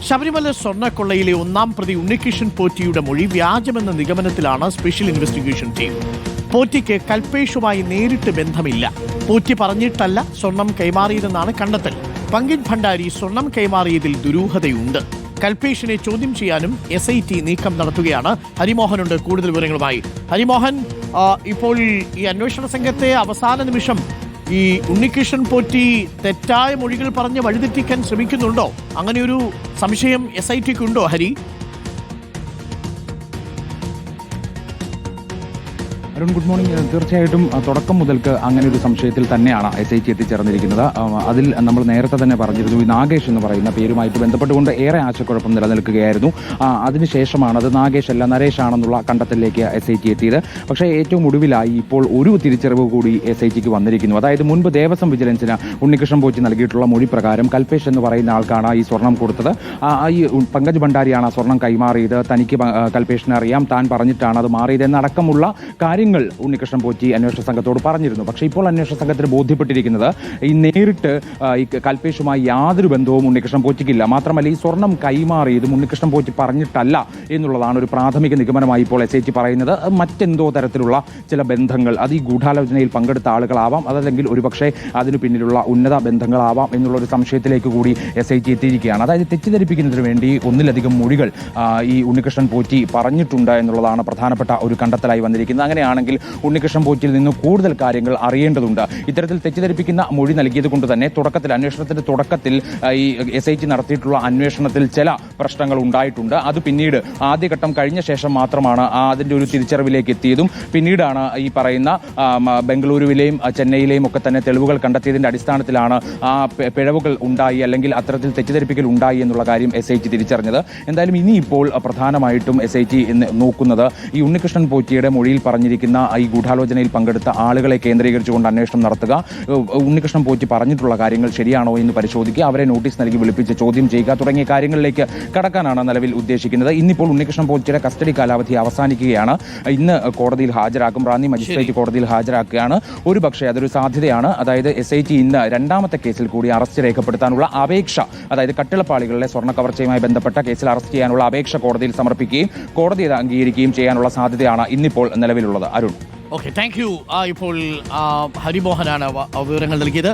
ശബരിമല സ്വർണ്ണക്കൊള്ളയിലെ ഒന്നാം പ്രതി ഉണ്ണികൃഷ്ണൻ പോറ്റിയുടെ മൊഴി വ്യാജമെന്ന നിഗമനത്തിലാണ് സ്പെഷ്യൽ ഇൻവെസ്റ്റിഗേഷൻ ടീം. പോറ്റിക്ക് കൽപേഷുമായി നേരിട്ട് ബന്ധമില്ല. പോറ്റി പറഞ്ഞിട്ടല്ല സ്വർണം കൈമാറിയതെന്നാണ് കണ്ടെത്തൽ. പങ്കിജ് ഭണ്ഡാരി സ്വർണം കൈമാറിയതിൽ ദുരൂഹതയുണ്ട്. കൽപേഷിനെ ചോദ്യം ചെയ്യാനും SIT നീക്കം നടത്തുകയാണ്. ഹരിമോഹനുണ്ട് കൂടുതൽ വിവരങ്ങളുമായി. ഹരിമോഹൻ, ഇപ്പോൾ ഈ അന്വേഷണ സംഘത്തെ അവസാന നിമിഷം ഈ ഉണ്ണികൃഷ്ണൻ പോറ്റി തെറ്റായ മൊഴികൾ പറഞ്ഞ് വഴിതെറ്റിക്കാൻ ശ്രമിക്കുന്നുണ്ടോ? അങ്ങനെയൊരു സംശയം SITക്കുണ്ടോ ഹരി? Arun, good morning. തീർച്ചയായിട്ടും തുടക്കം മുതൽക്ക് അങ്ങനെ ഒരു സംശയത്തിൽ തന്നെയാണ് SIT എത്തിച്ചേർന്നിരിക്കുന്നത്. അതിൽ നമ്മൾ നേരത്തെ തന്നെ പറഞ്ഞിരുന്നു, ഈ നാഗേഷ് എന്ന് പറയുന്ന പേരുമായിട്ട് ബന്ധപ്പെട്ടുകൊണ്ട് ഏറെ ആശയക്കുഴപ്പം നിലനിൽക്കുകയായിരുന്നു. അതിനുശേഷമാണ് അത് നാഗേഷ് അല്ല നരേഷ് ആണെന്നുള്ള കണ്ടെത്തലിലേക്ക് SIT എത്തിയത്. പക്ഷേ ഏറ്റവും ഒടുവിലായി ഇപ്പോൾ ഒരു തിരിച്ചറിവ് കൂടി SITക്ക് വന്നിരിക്കുന്നു. അതായത് മുൻപ് ദേവസ്വം വിജിലൻസിന് ഉണ്ണികൃഷ്ണൻ പോറ്റി നൽകിയിട്ടുള്ള മൊഴി പ്രകാരം കൽപേഷ് എന്ന് പറയുന്ന ആൾക്കാണ് ഈ സ്വർണം കൊടുത്തത്. ഈ പങ്കജ് ഭണ്ഡാരിയാണ് ആ സ്വർണം കൈമാറിയത്. തനിക്ക് കൽപേഷിനെ അറിയാം, താൻ പറഞ്ഞിട്ടാണ് അത് മാറിയത് എന്നടക്കമുള്ള കാര്യങ്ങൾ ഉണ്ണികൃഷ്ണൻ പോറ്റി അന്വേഷണ സംഘത്തോട് പറഞ്ഞിരുന്നു. പക്ഷേ ഇപ്പോൾ അന്വേഷണ സംഘത്തിന് ബോധ്യപ്പെട്ടിരിക്കുന്നത് ഈ നേരിട്ട് ഈ കൽപേഷുമായി യാതൊരു ബന്ധവും ഉണ്ണികൃഷ്ണൻ പോറ്റിക്കില്ല. മാത്രമല്ല, ഈ സ്വർണം കൈമാറിയതും ഉണ്ണികൃഷ്ണൻ പോറ്റി പറഞ്ഞിട്ടല്ല എന്നുള്ളതാണ് ഒരു പ്രാഥമിക നിഗമനമായി ഇപ്പോൾ SIT പറയുന്നത്. മറ്റെന്തോ തരത്തിലുള്ള ചില ബന്ധങ്ങൾ, അത് ഈ ഗൂഢാലോചനയിൽ പങ്കെടുത്ത ആളുകളാവാം, അതല്ലെങ്കിൽ ഒരുപക്ഷെ അതിനു പിന്നിലുള്ള ഉന്നത ബന്ധങ്ങളാവാം എന്നുള്ള ഒരു സംശയത്തിലേക്ക് കൂടി SIT എത്തിയിരിക്കുകയാണ്. അതായത് തെറ്റിദ്ധരിപ്പിക്കുന്നതിന് വേണ്ടി ഒന്നിലധികം മൊഴികൾ ഈ ഉണ്ണികൃഷ്ണൻ പോറ്റി പറഞ്ഞിട്ടുണ്ട് എന്നുള്ളതാണ് പ്രധാനപ്പെട്ട ഒരു കണ്ടെത്തലായി വന്നിരിക്കുന്നത്. അങ്ങനെയാണെങ്കിൽ ഉണ്ണികൃഷ്ണൻ പോറ്റിയിൽ നിന്ന് കൂടുതൽ കാര്യങ്ങൾ അറിയേണ്ടതുണ്ട്. ഇത്തരത്തിൽ തെറ്റിദ്ധരിപ്പിക്കുന്ന മൊഴി നൽകിയത് കൊണ്ട് തന്നെ അന്വേഷണത്തിന്റെ തുടക്കത്തിൽ ഈ SIT നടത്തിയിട്ടുള്ള അന്വേഷണത്തിൽ ചില പ്രശ്നങ്ങൾ ഉണ്ടായിട്ടുണ്ട്. അത് പിന്നീട് ആദ്യഘട്ടം കഴിഞ്ഞ ശേഷം മാത്രമാണ് അതിന്റെ ഒരു തിരിച്ചറിവിലേക്ക് എത്തിയതും പിന്നീടാണ് ഈ പറയുന്ന ബംഗളൂരുവിലെയും ചെന്നൈയിലെയും ഒക്കെ തന്നെ തെളിവുകൾ കണ്ടെത്തിയതിന്റെ അടിസ്ഥാനത്തിലാണ് ആ പിഴവുകൾ ഉണ്ടായി, അല്ലെങ്കിൽ അത്തരത്തിൽ തെറ്റിദ്ധരിപ്പിക്കൽ ഉണ്ടായി എന്നുള്ള കാര്യം SIT തിരിച്ചറിഞ്ഞത്. എന്തായാലും ഇനിയിപ്പോൾ പ്രധാനമായിട്ടും SIT നോക്കുന്നത് ഈ ഉണ്ണികൃഷ്ണൻ പോറ്റിയുടെ മൊഴിയിൽ പറഞ്ഞിരിക്കുന്ന ഈ ഗൂഢാലോചനയിൽ പങ്കെടുത്ത ആളുകളെ കേന്ദ്രീകരിച്ചുകൊണ്ട് അന്വേഷണം നടത്തുക, ഉണ്ണികൃഷ്ണൻ പോറ്റി പറഞ്ഞിട്ടുള്ള കാര്യങ്ങൾ ശരിയാണോ എന്ന് പരിശോധിക്കുക, അവരെ നോട്ടീസ് നൽകി വിളിപ്പിച്ച് ചോദ്യം ചെയ്യുക തുടങ്ങിയ കാര്യങ്ങളിലേക്ക് കടക്കാനാണ് നിലവിൽ ഉദ്ദേശിക്കുന്നത്. ഇന്നിപ്പോൾ ഉണ്ണികൃഷ്ണൻ പോറ്റിയുടെ കസ്റ്റഡി കാലാവധി അവസാനിക്കുകയാണ്. ഇന്ന് കോടതിയിൽ ഹാജരാക്കും, റാന്നി മജിസ്ട്രേറ്റ് കോടതിയിൽ ഹാജരാക്കുകയാണ്. ഒരുപക്ഷെ അതൊരു സാധ്യതയാണ്. അതായത് SIT ഇന്ന് രണ്ടാമത്തെ കേസിൽ കൂടി അറസ്റ്റ് രേഖപ്പെടുത്താനുള്ള അപേക്ഷ, അതായത് കട്ടിളപ്പാളികളിലെ സ്വർണ്ണ കവർച്ചയുമായി ബന്ധപ്പെട്ട കേസിൽ അറസ്റ്റ് ചെയ്യാനുള്ള അപേക്ഷ കോടതിയിൽ സമർപ്പിക്കുകയും കോടതി അത് അംഗീകരിക്കുകയും ചെയ്യാനുള്ള സാധ്യതയാണ് ഇന്നിപ്പോൾ നിലവിലുള്ളത്. Arun, okay, thank you. ഇപ്പോൾ ഹരിമോഹനാണ് വിവരങ്ങൾ നൽകിയത്.